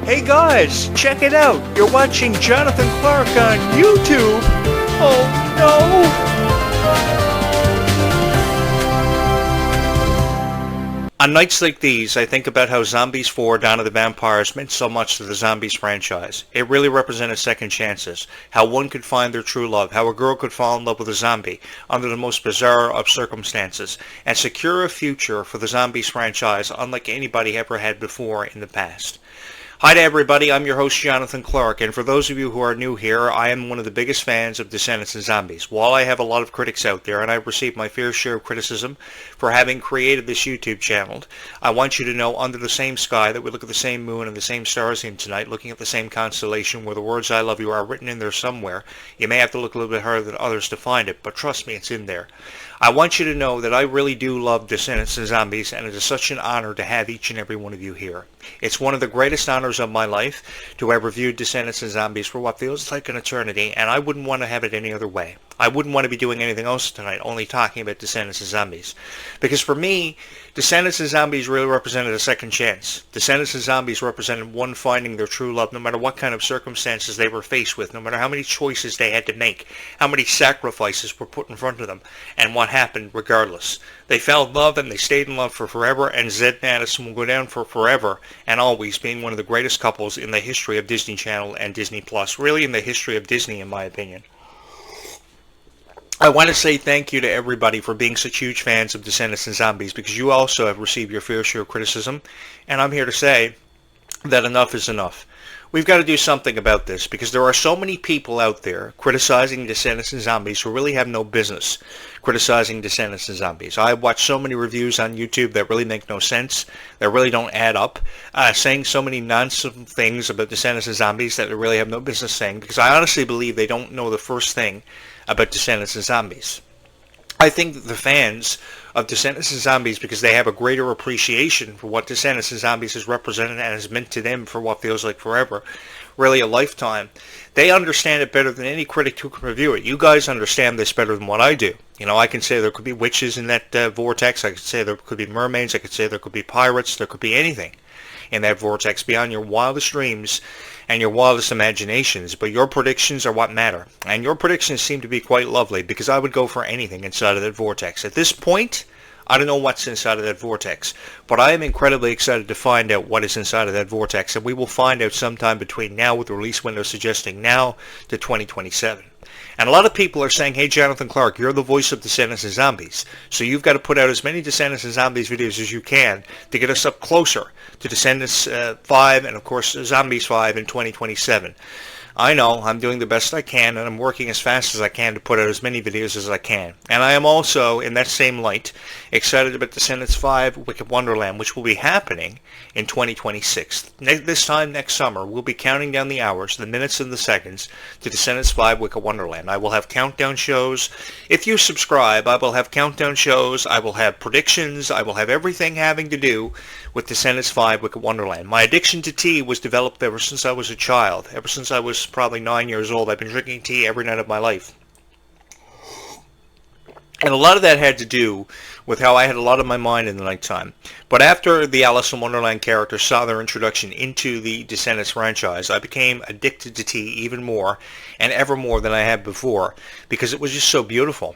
Hey guys, check it out. You're watching Jonathan Clarke on YouTube. Oh no! On nights like these, I think about how Zombies 4: Dawn of the Vampires meant so much to the Zombies franchise. It really represented second chances, how one could find their true love, how a girl could fall in love with a zombie under the most bizarre of circumstances, and secure a future for the Zombies franchise unlike anybody ever had before in the past. Hi to everybody, I'm your host Jonathan Clarke, and for those of you who are new here, I am one of the biggest fans of Descendants and Zombies. While I have a lot of critics out there, and I've received my fair share of criticism for having created this YouTube channel, I want you to know under the same sky that we look at the same moon and the same stars in tonight, looking at the same constellation where the words I love you are written in there somewhere. You may have to look a little bit harder than others to find it, but trust me, it's in there. I want you to know that I really do love Descendants and Zombies, and it is such an honor to have each and every one of you here. It's one of the greatest honors of my life to have reviewed Descendants and Zombies for what feels like an eternity, and I wouldn't want to have it any other way. I wouldn't want to be doing anything else tonight, only talking about Descendants and Zombies. Because for me, Descendants and Zombies really represented a second chance. Descendants and Zombies represented one finding their true love, no matter what kind of circumstances they were faced with, no matter how many choices they had to make, how many sacrifices were put in front of them, and what happened regardless. They fell in love and they stayed in love for forever, and Zed and Addison will go down for forever and always being one of the greatest couples in the history of Disney Channel and Disney Plus, really in the history of Disney in my opinion. I want to say thank you to everybody for being such huge fans of Descendants and Zombies, because you also have received your fair share of criticism, and I'm here to say that enough is enough. We've got to do something about this, because there are so many people out there criticizing Descendants and Zombies who really have no business criticizing Descendants and Zombies. I watch so many reviews on YouTube that really make no sense, that really don't add up, saying so many nonsense things about Descendants and Zombies that they really have no business saying, because I honestly believe they don't know the first thing about Descendants and Zombies. I think that the fans of Descendants and Zombies, because they have a greater appreciation for what Descendants and Zombies has represented and has meant to them for what feels like forever, really a lifetime, they understand it better than any critic who can review it. You guys understand this better than what I do. You know, I can say there could be witches in that vortex, I could say there could be mermaids, I could say there could be pirates, there could be anything in that vortex beyond your wildest dreams and your wildest imaginations, but your predictions are what matter. And your predictions seem to be quite lovely, because I would go for anything inside of that vortex. At this point, I don't know what's inside of that vortex, but I am incredibly excited to find out what is inside of that vortex, and we will find out sometime between now, with the release window suggesting now, to 2027. And a lot of people are saying, hey Jonathan Clarke, you're the voice of Descendants and Zombies, so you've got to put out as many Descendants and Zombies videos as you can to get us up closer to Descendants 5 and of course Zombies 5 in 2027. I know, I'm doing the best I can, and I'm working as fast as I can to put out as many videos as I can. And I am also, in that same light, excited about Descendants 5 Wicked Wonderland, which will be happening in 2026. This time next summer, we'll be counting down the hours, the minutes and the seconds to Descendants 5 Wicked Wonderland. I will have countdown shows. If you subscribe, I will have countdown shows, I will have predictions, I will have everything having to do with Descendants 5 Wicked Wonderland. My addiction to tea was developed ever since I was a child, ever since I was probably 9 years old. I've been drinking tea every night of my life. And a lot of that had to do with how I had a lot on my mind in the nighttime. But after the Alice in Wonderland characters saw their introduction into the Descendants franchise, I became addicted to tea even more, and ever more than I had before, because it was just so beautiful.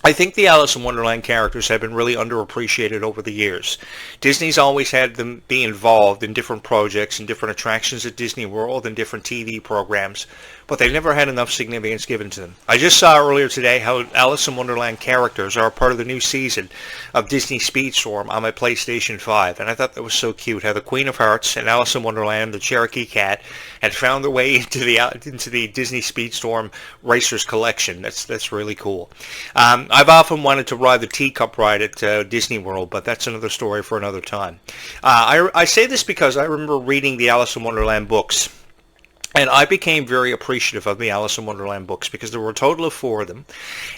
I think the Alice in Wonderland characters have been really underappreciated over the years. Disney's always had them be involved in different projects and different attractions at Disney World and different TV programs, but they've never had enough significance given to them. I just saw earlier today how Alice in Wonderland characters are a part of the new season of Disney Speedstorm on my PlayStation 5, and I thought that was so cute, how the Queen of Hearts and Alice in Wonderland, the Cherokee Cat, had found their way into the Disney Speedstorm Racers collection. That's really cool. I've often wanted to ride the teacup ride at Disney World, but that's another story for another time. I say this because I remember reading the Alice in Wonderland books, and I became very appreciative of the Alice in Wonderland books, because there were a total of 4 of them,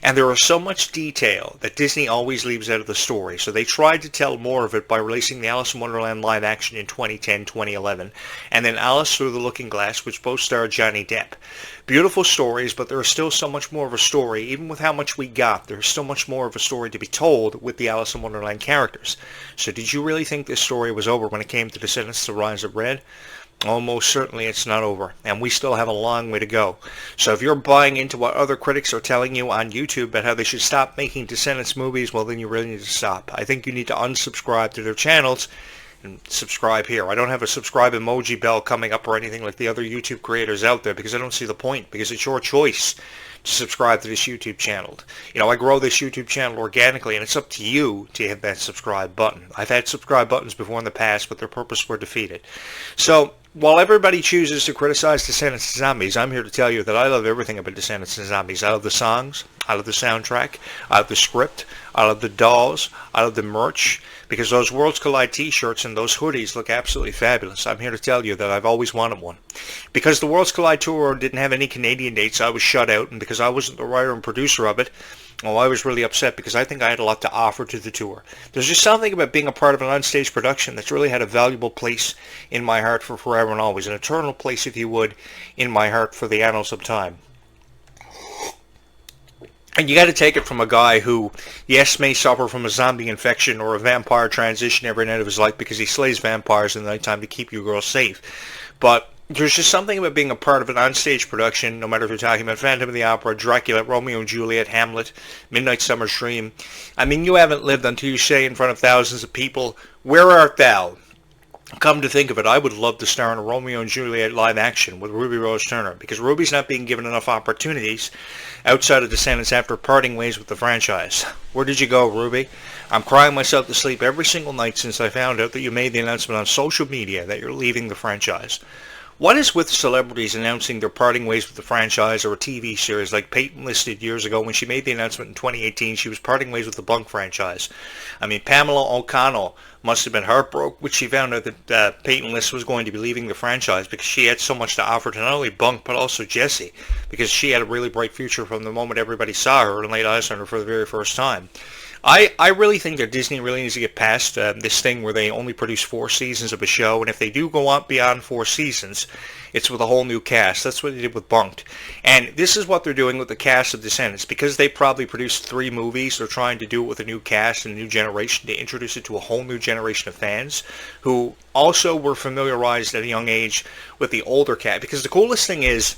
and there was so much detail that Disney always leaves out of the story. So they tried to tell more of it by releasing the Alice in Wonderland live action in 2010, 2011, and then Alice Through the Looking Glass, which both starred Johnny Depp. Beautiful stories, but there is still so much more of a story. Even with how much we got, there's still much more of a story to be told with the Alice in Wonderland characters. So did you really think this story was over when it came to Descendants: The Rise of Red? Almost certainly it's not over, and we still have a long way to go. So if you're buying into what other critics are telling you on YouTube about how they should stop making Descendants movies, well, then you really need to stop. I think you need to unsubscribe to their channels and subscribe here. I don't have a subscribe emoji bell coming up or anything like the other YouTube creators out there because I don't see the point, because it's your choice to subscribe to this YouTube channel. You know, I grow this YouTube channel organically, and it's up to you to hit that subscribe button. I've had subscribe buttons before in the past, but their purpose were defeated. So while everybody chooses to criticize Descendants and Zombies, I'm here to tell you that I love everything about Descendants and Zombies. I love the songs, I love the soundtrack, I love the script, I love the dolls, I love the merch, because those Worlds Collide t-shirts and those hoodies look absolutely fabulous. I'm here to tell you that I've always wanted one. Because the Worlds Collide tour didn't have any Canadian dates, I was shut out, and because I wasn't the writer and producer of it, well, I was really upset because I think I had a lot to offer to the tour. There's just something about being a part of an onstage production that's really had a valuable place in my heart for forever and always, an eternal place, if you would, in my heart for the annals of time. And you got to take it from a guy who, yes, may suffer from a zombie infection or a vampire transition every night of his life because he slays vampires in the nighttime to keep you girls safe. But there's just something about being a part of an onstage production, no matter if you're talking about Phantom of the Opera, Dracula, Romeo and Juliet, Hamlet, Midnight Summer's Dream. I mean, you haven't lived until you say in front of thousands of people, "Where art thou?" Come to think of it, I would love to star in a Romeo and Juliet live action with Ruby Rose Turner, because Ruby's not being given enough opportunities outside of Descendants after parting ways with the franchise. Where did you go, Ruby? I'm crying myself to sleep every single night since I found out that you made the announcement on social media that you're leaving the franchise. What is with celebrities announcing their parting ways with the franchise or a TV series like Peyton List did years ago when she made the announcement in 2018 she was parting ways with the Bunk franchise? I mean, Pamela O'Connell must have been heartbroken when she found out that Peyton List was going to be leaving the franchise because she had so much to offer to not only Bunk but also Jesse, because she had a really bright future from the moment everybody saw her and laid eyes on her for the very first time. I really think that Disney really needs to get past this thing where they only produce 4 seasons of a show, and if they do go on beyond 4 seasons, it's with a whole new cast. That's what they did with Bunked. And this is what they're doing with the cast of Descendants. Because they probably produced 3 movies, they're trying to do it with a new cast and a new generation to introduce it to a whole new generation of fans who also were familiarized at a young age with the older cast. Because the coolest thing is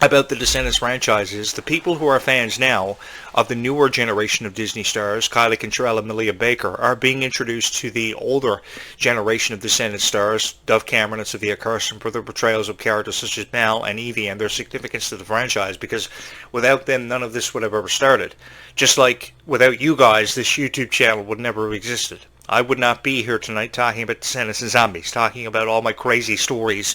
about the Descendants franchises, the people who are fans now of the newer generation of Disney stars, Kylie Cantrell and Malia Baker, are being introduced to the older generation of Descendants stars, Dove Cameron and Sophia Carson, for their portrayals of characters such as Mal and Evie and their significance to the franchise, because without them, none of this would have ever started. Just like without you guys, this YouTube channel would never have existed. I would not be here tonight talking about Descendants and Zombies, talking about all my crazy stories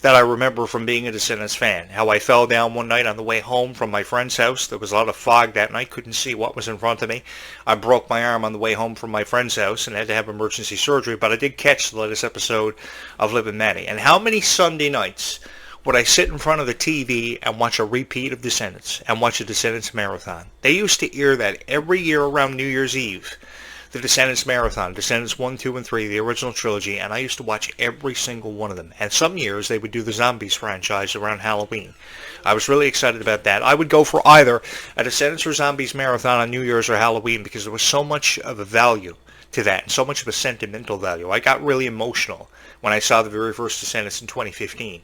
that I remember from being a Descendants fan. How I fell down one night on the way home from my friend's house. There was a lot of fog that night, couldn't see what was in front of me. I broke my arm on the way home from my friend's house and had to have emergency surgery, but I did catch the latest episode of Liv and Maddie. And how many Sunday nights would I sit in front of the TV and watch a repeat of Descendants and watch a Descendants marathon? They used to air that every year around New Year's Eve. The Descendants Marathon, Descendants 1, 2, and 3, the original trilogy, and I used to watch every single one of them. And some years they would do the Zombies franchise around Halloween. I was really excited about that. I would go for either a Descendants or Zombies Marathon on New Year's or Halloween because there was so much of a value to that, and so much of a sentimental value. I got really emotional when I saw the very first Descendants in 2015.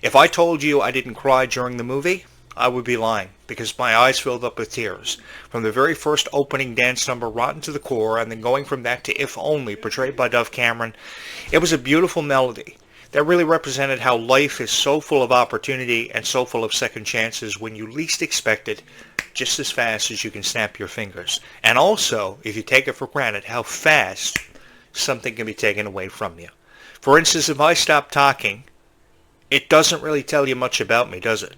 If I told you I didn't cry during the movie, I would be lying, because my eyes filled up with tears. From the very first opening dance number, Rotten to the Core, and then going from that to If Only, portrayed by Dove Cameron, it was a beautiful melody that really represented how life is so full of opportunity and so full of second chances when you least expect it, just as fast as you can snap your fingers. And also, if you take it for granted, how fast something can be taken away from you. For instance, if I stop talking, it doesn't really tell you much about me, does it?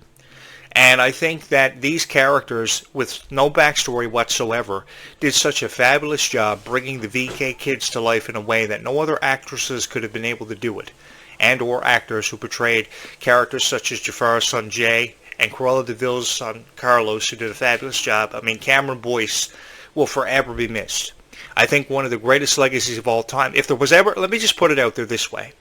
And I think that these characters, with no backstory whatsoever, did such a fabulous job bringing the VK kids to life in a way that no other actresses could have been able to do it, and or actors who portrayed characters such as Jafar's son Jay and Cruella de Vil's son Carlos, who did a fabulous job. I mean, Cameron Boyce will forever be missed. I think one of the greatest legacies of all time, if there was ever, let me just put it out there this way.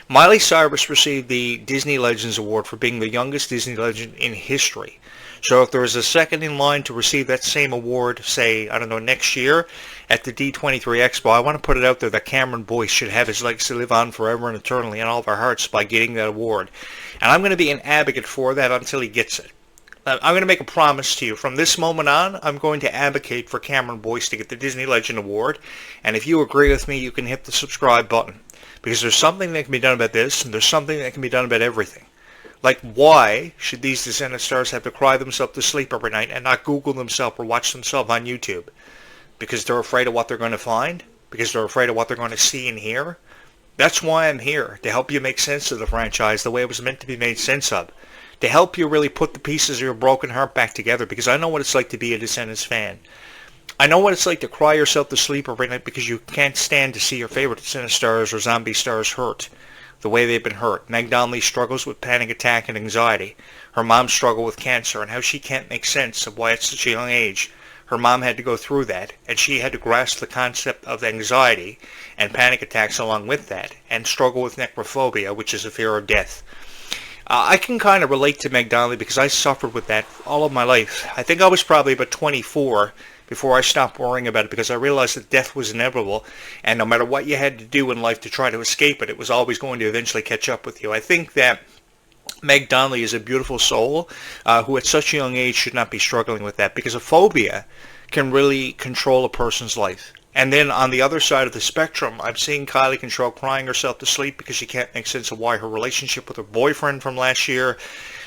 Miley Cyrus received the Disney Legends Award for being the youngest Disney legend in history. So if there is a second in line to receive that same award, say, I don't know, next year at the D23 Expo, I want to put it out there that Cameron Boyce should have his legacy live on forever and eternally in all of our hearts by getting that award. And I'm going to be an advocate for that until he gets it. I'm going to make a promise to you. From this moment on, I'm going to advocate for Cameron Boyce to get the Disney Legend Award. And if you agree with me, you can hit the subscribe button. Because there's something that can be done about this, and there's something that can be done about everything. Like, why should these Descendant stars have to cry themselves to sleep every night and not Google themselves or watch themselves on YouTube? Because they're afraid of what they're going to find? Because they're afraid of what they're going to see and hear? That's why I'm here, to help you make sense of the franchise the way it was meant to be made sense of. To help you really put the pieces of your broken heart back together, because I know what it's like to be a Descendants fan. I know what it's like to cry yourself to sleep every night because you can't stand to see your favorite Descendant stars or zombie stars hurt the way they've been hurt. Meg Donnelly struggles with panic attack and anxiety. Her mom struggled with cancer and how she can't make sense of why at such a young age her mom had to go through that, and she had to grasp the concept of anxiety and panic attacks along with that, and struggle with necrophobia, which is a fear of death. I can kind of relate to Meg Donnelly because I suffered with that all of my life. I think I was probably about 24 before I stopped worrying about it because I realized that death was inevitable, and no matter what you had to do in life to try to escape it, it was always going to eventually catch up with you. I think that Meg Donnelly is a beautiful soul who at such a young age should not be struggling with that, because a phobia can really control a person's life. And then on the other side of the spectrum, I'm seeing Kylie Control crying herself to sleep because she can't make sense of why her relationship with her boyfriend from last year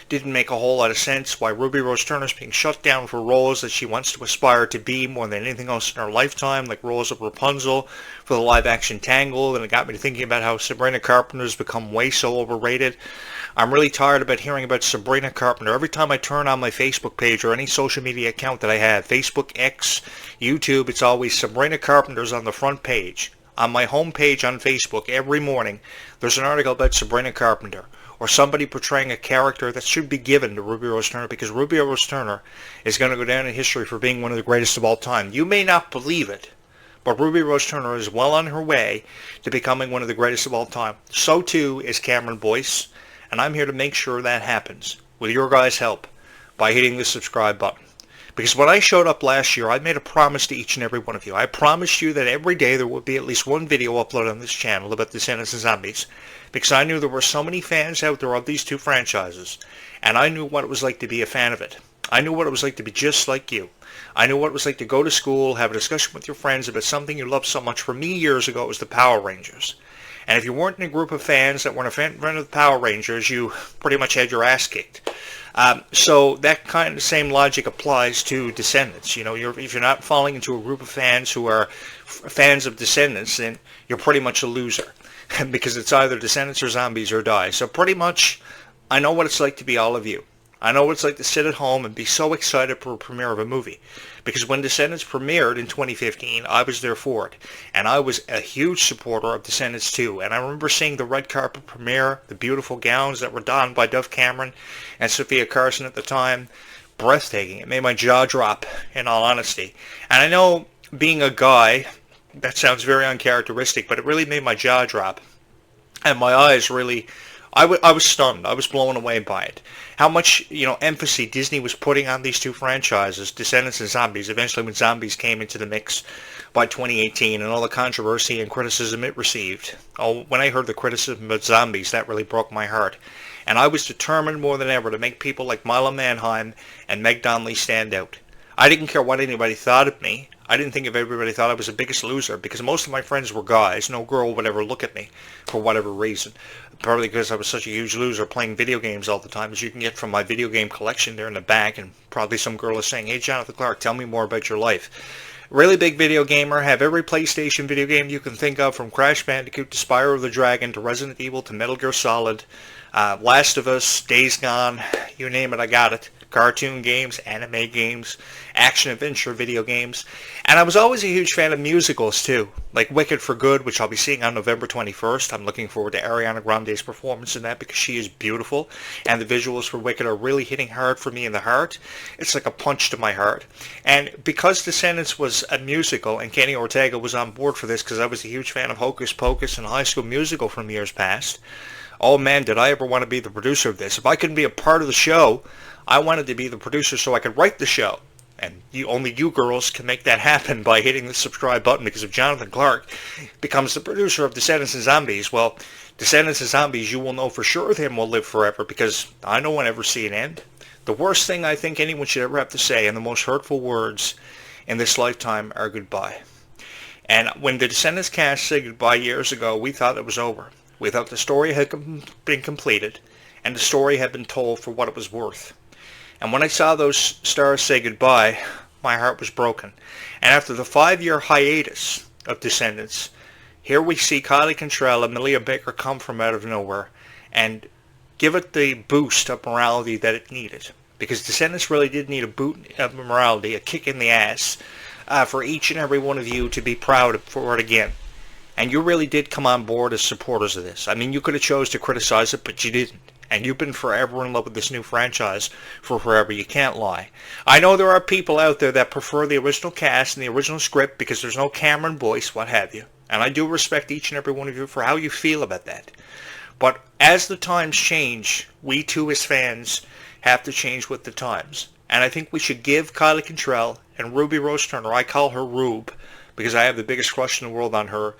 didn't make a whole lot of sense, why Ruby Rose Turner's being shut down for roles that she wants to aspire to be more than anything else in her lifetime, like roles of Rapunzel for the live-action Tangled, and it got me to thinking about how Sabrina Carpenter's become way so overrated. I'm really tired about hearing about Sabrina Carpenter. Every time I turn on my Facebook page or any social media account that I have, Facebook, X, YouTube, it's always Sabrina Carpenter's on the front page. On my home page on Facebook every morning, there's an article about Sabrina Carpenter, or somebody portraying a character that should be given to Ruby Rose Turner, because Ruby Rose Turner is going to go down in history for being one of the greatest of all time. You may not believe it, but Ruby Rose Turner is well on her way to becoming one of the greatest of all time. So too is Cameron Boyce, and I'm here to make sure that happens, with your guys' help, by hitting the subscribe button. Because when I showed up last year, I made a promise to each and every one of you. I promised you that every day there would be at least one video uploaded on this channel about Descendants and Zombies. Because I knew there were so many fans out there of these two franchises. And I knew what it was like to be a fan of it. I knew what it was like to be just like you. I knew what it was like to go to school, have a discussion with your friends about something you loved so much. For me, years ago, it was the Power Rangers. And if you weren't in a group of fans that weren't a fan of the Power Rangers, you pretty much had your ass kicked. So that kind of same logic applies to Descendants. You know, if you're not falling into a group of fans who are fans of Descendants, then you're pretty much a loser. Because it's either Descendants or Zombies or die. So pretty much, I know what it's like to be all of you. I know what it's like to sit at home and be so excited for a premiere of a movie. Because when Descendants premiered in 2015, I was there for it. And I was a huge supporter of Descendants 2. And I remember seeing the red carpet premiere, the beautiful gowns that were donned by Dove Cameron and Sophia Carson at the time. Breathtaking. It made my jaw drop, in all honesty. And I know, being a guy, that sounds very uncharacteristic, but it really made my jaw drop. And my eyes really... I was stunned. I was blown away by it. How much, emphasis Disney was putting on these two franchises, Descendants and Zombies, eventually when Zombies came into the mix by 2018, and all the controversy and criticism it received. Oh, when I heard the criticism about Zombies, that really broke my heart. And I was determined more than ever to make people like Mila Manheim and Meg Donnelly stand out. I didn't care what anybody thought of me. I didn't think if everybody thought I was the biggest loser, because most of my friends were guys. No girl would ever look at me for whatever reason. Probably because I was such a huge loser playing video games all the time, as you can get from my video game collection there in the back, and probably some girl is saying, "Hey, Jonathan Clarke, tell me more about your life." Really big video gamer, have every PlayStation video game you can think of, from Crash Bandicoot to Spyro of the Dragon to Resident Evil to Metal Gear Solid, Last of Us, Days Gone, you name it, I got it. Cartoon games, anime games, action-adventure video games. And I was always a huge fan of musicals, too. Like Wicked for Good, which I'll be seeing on November 21st. I'm looking forward to Ariana Grande's performance in that because she is beautiful. And the visuals for Wicked are really hitting hard for me in the heart. It's like a punch to my heart. And because Descendants was a musical, and Kenny Ortega was on board for this because I was a huge fan of Hocus Pocus and High School Musical from years past, Oh man, did I ever want to be the producer of this. If I couldn't be a part of the show, I wanted to be the producer so I could write the show. And only you girls can make that happen by hitting the subscribe button, because if Jonathan Clarke becomes the producer of Descendants and Zombies, well, Descendants and Zombies, you will know for sure that him will live forever, because I don't want to ever see an end. The worst thing I think anyone should ever have to say, and the most hurtful words in this lifetime, are goodbye. And when the Descendants cast said goodbye years ago, we thought it was over. We thought the story had been completed, and the story had been told for what it was worth. And when I saw those stars say goodbye, my heart was broken. And after the 5-year hiatus of Descendants, here we see Kylie Cantrell and Amelia Baker come from out of nowhere and give it the boost of morality that it needed. Because Descendants really did need a boot of morality, a kick in the ass, for each and every one of you to be proud for it again. And you really did come on board as supporters of this. I mean, you could have chose to criticize it, but you didn't. And you've been forever in love with this new franchise for forever. You can't lie. I know there are people out there that prefer the original cast and the original script because there's no Cameron, Boyce, what have you. And I do respect each and every one of you for how you feel about that. But as the times change, we too as fans have to change with the times. And I think we should give Kylie Cantrell and Ruby Rose Turner, I call her Rube because I have the biggest crush in the world on her,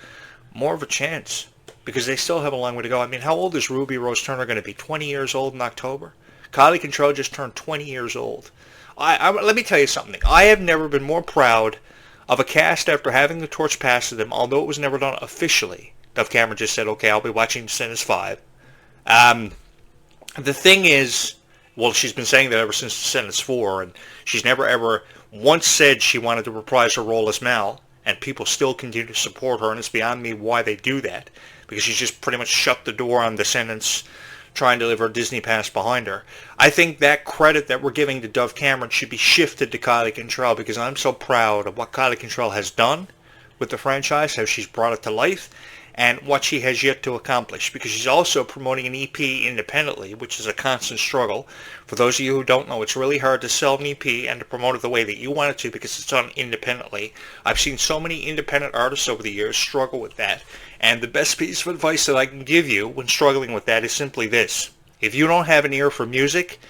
more of a chance. Because they still have a long way to go. I mean, how old is Ruby Rose Turner going to be? 20 years old in October? Kylie Cantrell just turned 20 years old. Let me tell you something. I have never been more proud of a cast after having the torch passed to them, although it was never done officially. Dove Cameron just said, okay, I'll be watching Descendants 5. The thing is, well, she's been saying that ever since Descendants 4, and she's never ever once said she wanted to reprise her role as Mal, and people still continue to support her, and it's beyond me why they do that. Because she's just pretty much shut the door on Descendants trying to leave her Disney past behind her. I think that credit that we're giving to Dove Cameron should be shifted to Kylie Cantrell because I'm so proud of what Kylie Cantrell has done with the franchise, how she's brought it to life, and what she has yet to accomplish. Because she's also promoting an EP independently, which is a constant struggle. For those of you who don't know, it's really hard to sell an EP and to promote it the way that you want it to because it's done independently. I've seen so many independent artists over the years struggle with that. And the best piece of advice that I can give you when struggling with that is simply this. If you don't have an ear for music,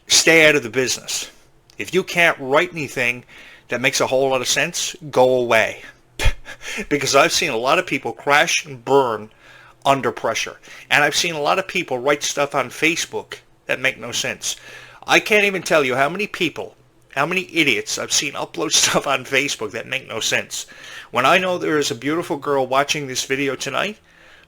stay out of the business. If you can't write anything that makes a whole lot of sense, go away. Because I've seen a lot of people crash and burn under pressure. And I've seen a lot of people write stuff on Facebook that make no sense. I can't even tell you how many people, how many idiots I've seen upload stuff on Facebook that make no sense. When I know there is a beautiful girl watching this video tonight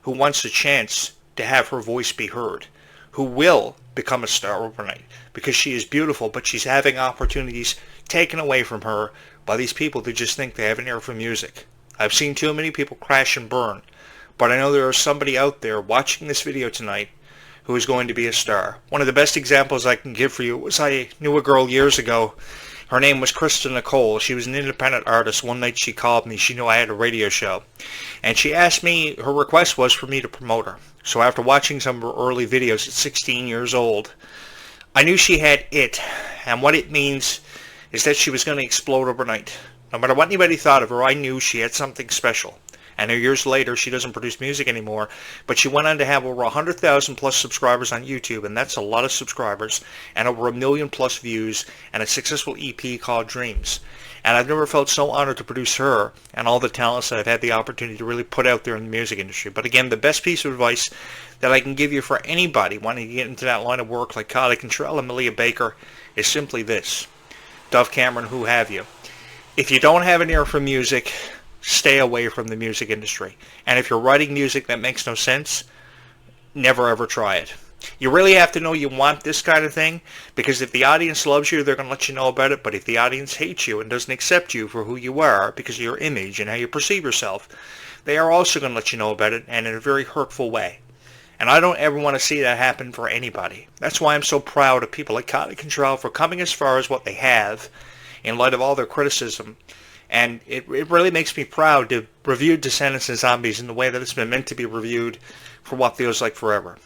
who wants a chance to have her voice be heard, who will become a star overnight because she is beautiful, but she's having opportunities taken away from her by these people who just think they have an ear for music. I've seen too many people crash and burn, but I know there is somebody out there watching this video tonight who is going to be a star. One of the best examples I can give for you was I knew a girl years ago. Her name was Krista Nicole. She was an independent artist. One night she called me. She knew I had a radio show. And she asked me, her request was for me to promote her. So after watching some of her early videos at 16 years old, I knew she had it. And what it means is that she was going to explode overnight. No matter what anybody thought of her, I knew she had something special. And years later, she doesn't produce music anymore, but she went on to have over 100,000 plus subscribers on YouTube, and that's a lot of subscribers, and over 1 million plus views, and a successful EP called Dreams. And I've never felt so honored to produce her and all the talents that I've had the opportunity to really put out there in the music industry. But again, the best piece of advice that I can give you for anybody wanting to get into that line of work like Kylie Cantrell and Amelia Baker is simply this. Dove Cameron, who have you? If you don't have an ear for music, stay away from the music industry. And if you're writing music that makes no sense, never ever try it. You really have to know you want this kind of thing, because if the audience loves you, they're going to let you know about it. But if the audience hates you and doesn't accept you for who you are because of your image and how you perceive yourself, they are also going to let you know about it, and in a very hurtful way. And I don't ever want to see that happen for anybody. That's why I'm so proud of people like Kylie Cantrell for coming as far as what they have in light of all their criticism. And it really makes me proud to review Descendants and Zombies in the way that it's been meant to be reviewed for what feels like forever.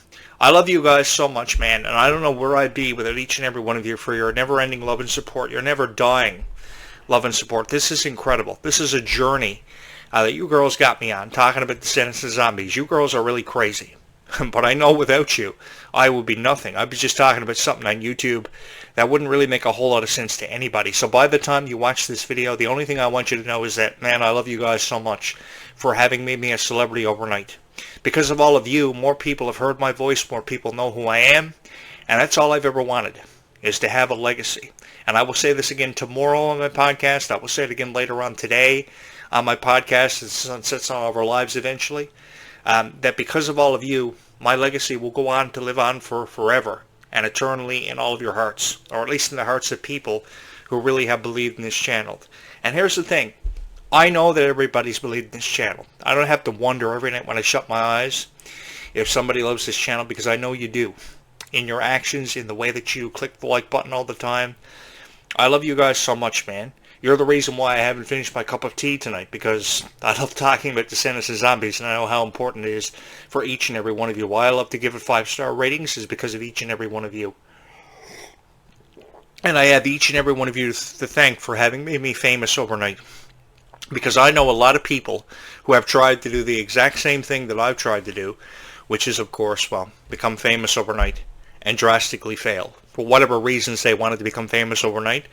I love you guys so much, man, and I don't know where I'd be without each and every one of you for your never-ending love and support, your never-dying love and support. This is incredible. This is a journey that you girls got me on, talking about Descendants and Zombies. You girls are really crazy. But I know without you, I would be nothing. I'd be just talking about something on YouTube that wouldn't really make a whole lot of sense to anybody. So by the time you watch this video, the only thing I want you to know is that, man, I love you guys so much for having made me a celebrity overnight. Because of all of you, more people have heard my voice, more people know who I am, and that's all I've ever wanted, is to have a legacy. And I will say this again tomorrow on my podcast. I will say it again later on today on my podcast, as the sun sets on all of our lives eventually, that because of all of you, my legacy will go on to live on for forever and eternally in all of your hearts, or at least in the hearts of people who really have believed in this channel. And here's the thing. I know that everybody's believed in this channel. I don't have to wonder every night when I shut my eyes if somebody loves this channel, because I know you do. In your actions, in the way that you click the like button all the time. I love you guys so much, man. You're the reason why I haven't finished my cup of tea tonight, because I love talking about Descendants and Zombies, and I know how important it is for each and every one of you. Why I love to give it 5-star ratings is because of each and every one of you. And I have each and every one of you to thank for having made me famous overnight. Because I know a lot of people who have tried to do the exact same thing that I've tried to do, which is, of course, well, become famous overnight and drastically fail. For whatever reasons they wanted to become famous overnight,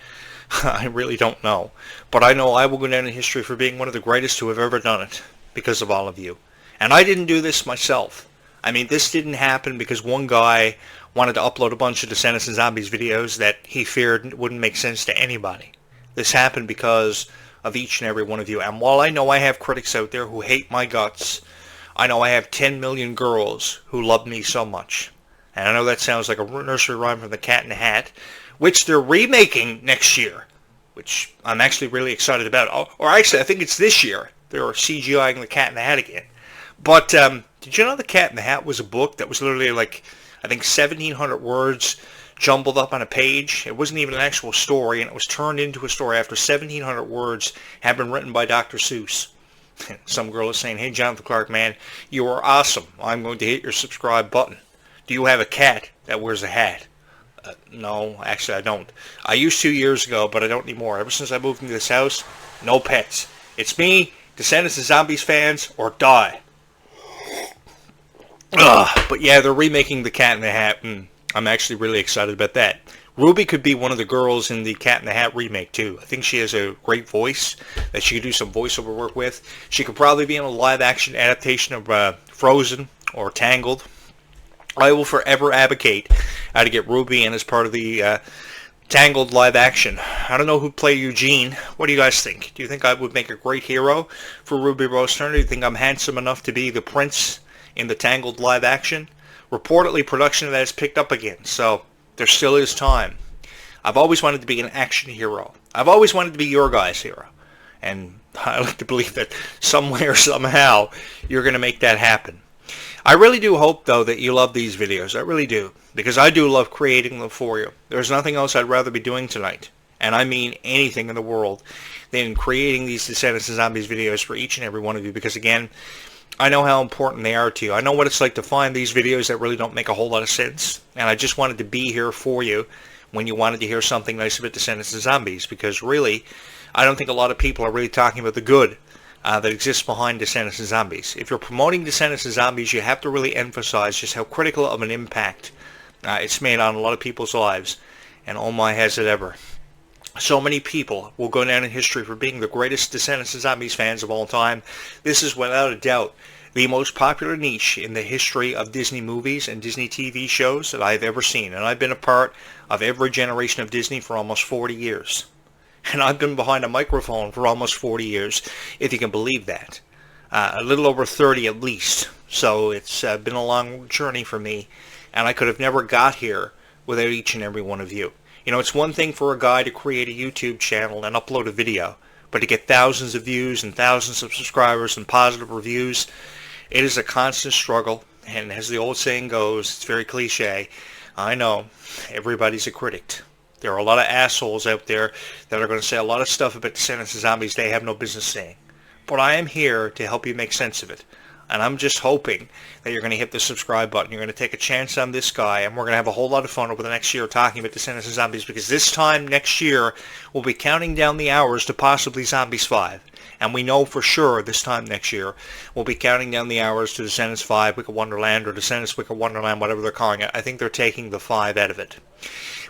I really don't know. But I know I will go down in history for being one of the greatest who have ever done it because of all of you. And I didn't do this myself. I mean, this didn't happen because one guy wanted to upload a bunch of Descendants and Zombies videos that he feared wouldn't make sense to anybody. This happened because of each and every one of you. And while I know I have critics out there who hate my guts, I know I have 10 million girls who love me so much. And I know that sounds like a nursery rhyme from the Cat in the Hat, which they're remaking next year, which I'm actually really excited about. Or actually, I think it's this year. They're CGIing the Cat in the Hat again. But did you know the Cat in the Hat was a book that was literally like, I think 1,700 words jumbled up on a page? It wasn't even an actual story, and it was turned into a story after 1,700 words had been written by Dr. Seuss. Some girl is saying, hey, Jonathan Clarke, man, you are awesome. I'm going to hit your subscribe button. Do you have a cat that wears a hat? No, actually I don't. I used to years ago, but I don't anymore. Ever since I moved into this house, no pets. It's me, Descendants and Zombies fans, or die. But yeah, they're remaking the Cat in the Hat, and I'm actually really excited about that. Ruby could be one of the girls in the Cat in the Hat remake, too. I think she has a great voice that she could do some voiceover work with. She could probably be in a live-action adaptation of Frozen or Tangled. I will forever advocate to get Ruby in as part of the Tangled live action. I don't know who'd play Eugene. What do you guys think? Do you think I would make a great hero for Ruby Rose Turner? Do you think I'm handsome enough to be the prince in the Tangled live action? Reportedly, production of that is picked up again, so there still is time. I've always wanted to be an action hero. I've always wanted to be your guys' hero. And I like to believe that some way or somehow you're going to make that happen. I really do hope, though, that you love these videos. I really do. Because I do love creating them for you. There's nothing else I'd rather be doing tonight. And I mean anything in the world than creating these Descendants and Zombies videos for each and every one of you. Because, again, I know how important they are to you. I know what it's like to find these videos that really don't make a whole lot of sense. And I just wanted to be here for you when you wanted to hear something nice about Descendants and Zombies. Because, really, I don't think a lot of people are really talking about the good that exists behind Descendants and Zombies. If you're promoting Descendants and Zombies, you have to really emphasize just how critical of an impact it's made on a lot of people's lives. And oh my, has it ever. So many people will go down in history for being the greatest Descendants and Zombies fans of all time. This is without a doubt the most popular niche in the history of Disney movies and Disney TV shows that I've ever seen. And I've been a part of every generation of Disney for almost 40 years. And I've been behind a microphone for almost 40 years, if you can believe that. A little over 30 at least. So it's been a long journey for me. And I could have never got here without each and every one of you. You know, it's one thing for a guy to create a YouTube channel and upload a video. But to get thousands of views and thousands of subscribers and positive reviews, it is a constant struggle. And as the old saying goes, it's very cliche. I know, everybody's a critic. There are a lot of assholes out there that are going to say a lot of stuff about Descendants and Zombies they have no business saying. But I am here to help you make sense of it. And I'm just hoping that you're going to hit the subscribe button. You're going to take a chance on this guy, and we're going to have a whole lot of fun over the next year talking about Descendants and Zombies, because this time next year we'll be counting down the hours to possibly Zombies 5. And we know for sure this time next year we'll be counting down the hours to Descendants 5 Wicked Wonderland, or Descendants Wicked Wonderland, whatever they're calling it. I think they're taking the 5 out of it.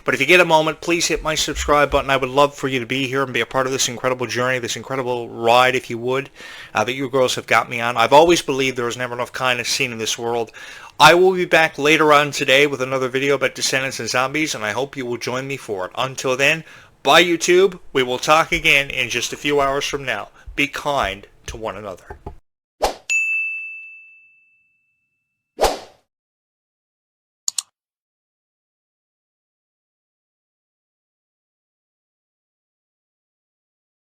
But if you get a moment, please hit my subscribe button. I would love for you to be here and be a part of this incredible journey, this incredible ride, if you would, that you girls have got me on. I've always believed there was never enough kindness seen in this world. I will be back later on today with another video about Descendants and Zombies, and I hope you will join me for it. Until then, bye YouTube. We will talk again in just a few hours from now. Be kind to one another.